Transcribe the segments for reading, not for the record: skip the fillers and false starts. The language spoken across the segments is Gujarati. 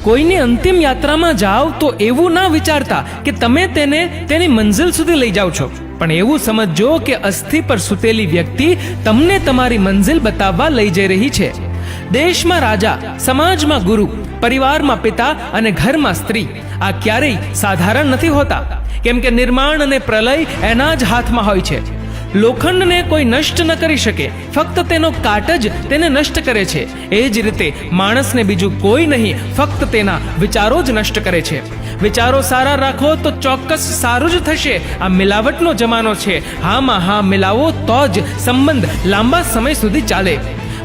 કોઈની અંતિમ યાત્રામાં જાઓ તો એવું ના વિચારતા કે તમે તેને તેની મંઝિલ સુધી લઈ જાઓ છો, પણ એવું સમજજો કે અસ્થિ પર સૂતેલી વ્યક્તિ તમને તમારી મંઝિલ બતાવવા લઈ જઈ રહી છે. દેશમાં રાજા, સમાજમાં ગુરુ, પરિવારમાં પિતા અને ઘરમાં સ્ત્રી આ ક્યારેય સાધારણ નથી હોતા, કેમ કે નિર્માણ અને પ્રલય એના જ હાથમાં હોય છે. લોખંડને કોઈ નષ્ટ ન કરી શકે, ફક્ત તેનો કાટ જ તેને નષ્ટ કરે છે. એ જ રીતે માણસને બીજું કોઈ નહીં, ફક્ત તેના વિચારો જ નષ્ટ કરે છે. વિચારો સારા રાખો તો ચોક્કસ સારું જ થશે. આ મિલાવટનો જમાનો છે. હામાં હા મિલાવો તો જ સંબંધ લાંબા સમય સુધી ચાલે.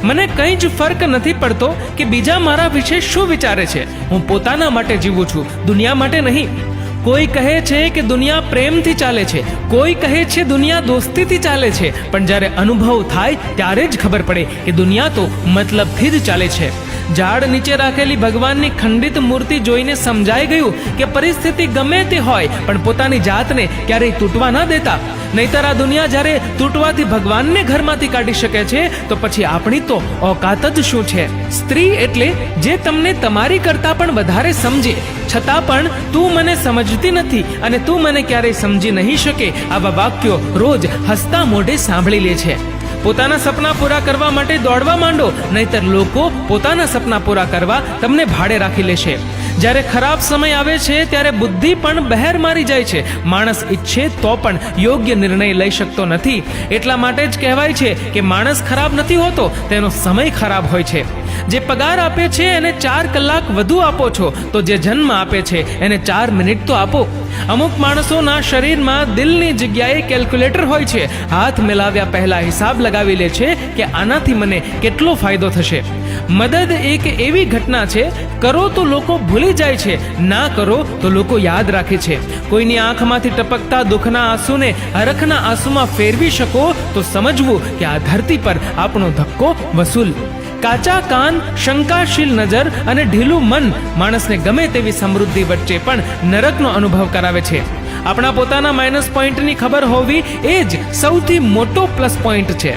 મને કંઈ જ ફરક નથી પડતો કે બીજા મારા વિશે શું વિચારે છે. હું પોતાના માટે જીવું છું, દુનિયા માટે નહીં. કોઈ કહે છે કે દુનિયા પ્રેમથી ચાલે છે, કોઈ કહે છે દુનિયા દોસ્તીથી ચાલે છે, પણ જ્યારે અનુભવ થાય ત્યારે જ ખબર પડે કે દુનિયા તો મતલબથી જ ચાલે છે. ઝાડ નીચે રાખેલી ભગવાનની ખંડિત મૂર્તિ જોઈને સમજાઈ ગયું કે પરિસ્થિતિ ગમે તે હોય પણ પોતાની જાતને ક્યારેય તૂટવા ન દેતા. નહીતર આ દુનિયા જ્યારે તૂટવાથી ભગવાનને ઘરમાંથી કાઢી શકે છે તો પછી આપણી તો ઓકાત જ શું છે. સ્ત્રી એટલે જે તમને તમારી કરતાં પણ વધારે સમજે, છતાં પણ તું મને સમજતી નથી અને તું મને ક્યારેય સમજી નહીં શકે, આવા વાક્યો રોજ હસતા મોઢે સાંભળી લે છે. પોતાના સપના પૂરા કરવા માટે દોડવા માંડો, નહીતર લોકો પોતાના સપના પૂરા કરવા તમને ભાડે રાખી લેશે. જ્યારે ખરાબ સમય આવે છે ત્યારે બુદ્ધિ પણ બહેર મારી જાય છે. માણસ ઈચ્છે તો પણ યોગ્ય નિર્ણય લઈ શકતો નથી. એટલા માટે જ કહેવાય છે કે માણસ ખરાબ નથી હોતો, તેનો સમય ખરાબ હોય છે. જે પગાર આપે છે એને 4 કલાક વધુ આપો છો, તો જે જન્મ આપે છે એને 4 મિનિટ તો આપો. અમુક માણસોના શરીરમાં દિલની જગ્યાએ કેલ્ક્યુલેટર હોય છે. હાથ મિલાવ્યા પહેલા હિસાબ લગાવી લે છે કે આનાથી મને કેટલો ફાયદો થશે. મદદ એક એવી ઘટના છે, કરો તો લોકો ભૂલી જાય છે, ના કરો તો લોકો યાદ રાખે છે. કોઈની આંખમાંથી ટપકતા દુઃખના આંસુને હરખના આંસુમાં ફેરવી શકો તો સમજવું કે આ ધરતી પર આપણો ધક્કો વસૂલ. કાચા કાન, શંકાશીલ નજર અને ઢીલું મન માણસને ગમે તેવી સમૃદ્ધિ વચ્ચે પણ નરકનો અનુભવ કરાવે છે. આપણા પોતાના માઇનસ પોઈન્ટની ખબર હોવી એ જ સૌથી મોટો પ્લસ પોઈન્ટ છે.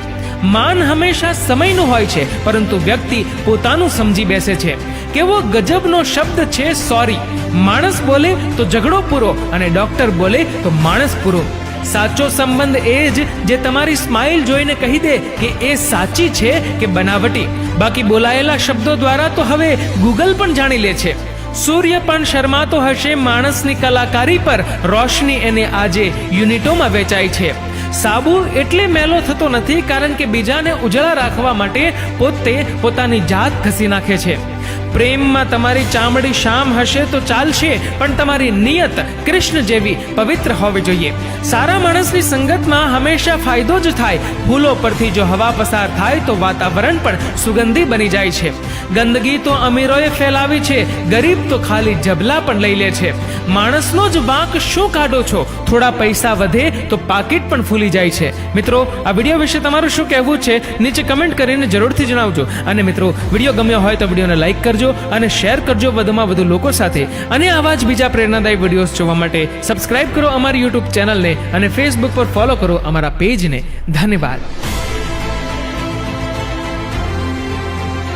માન હંમેશા સમયનું હોય છે, પરંતુ વ્યક્તિ પોતાનું સમજી બેસે છે. કેવો ગજબનો શબ્દ છે સોરી. માણસ બોલે તો ઝઘડો પૂરો અને ડોક્ટર બોલે તો માણસ પૂરો. સાચો સંબંધ એ જ જે તમારી સ્માઇલ જોઈને કહી દે કે એ સાચી છે કે બનાવટી. બાકી બોલાયેલા શબ્દો દ્વારા તો હવે ગૂગલ પણ જાણી લે છે. સૂર્ય પણ શરમાતો હશે માણસની કલાકારી પર. રોશની એને આજે યુનિટોમાં વેચાય છે. સાબુ એટલે મેલો થતો નથી કારણ કે બીજાને ઉજળા રાખવા માટે પોતે પોતાની જાત ઘસી નાખે છે. પ્રેમમાં તમારી ચામડી શામ હશે તો ચાલશે, પણ તમારી નિયત કૃષ્ણ જેવી પવિત્ર હોવી જોઈએ. સારા માણસની સંગતમાં હંમેશા ફાયદો જ થાય. ફૂલો પરથી જો હવા પસાર થાય તો વાતાવરણ પણ સુગંધી બની જાય છે. ગંદકી તો અમીરોએ ફેલાવી છે, ગરીબ તો ખાલી જબલા પણ લઈ લે છે. માણસનો જ વાંક શું કાઢો છો? થોડા પૈસા વધે તો પાકીટ પણ ફૂલી જાય છે. મિત્રો, આ વિડીયો વિશે તમારું શું કહેવું છે નીચે કમેન્ટ કરીને જરૂરથી જણાવજો. અને મિત્રો, વિડીયો ગમ્યો હોય તો વિડીયોને લાઈક કરજો અને શેર કરજો વધુમાં વધુ લોકો સાથે. અને આવા જ બીજા પ્રેરણાદાયી વિડીયોઝ જોવા માટે સબસ્ક્રાઇબ કરો અમારી યુટ્યુબ ચેનલને અને ફેસબુક પર ફોલો કરો અમારા પેજને. ધન્યવાદ.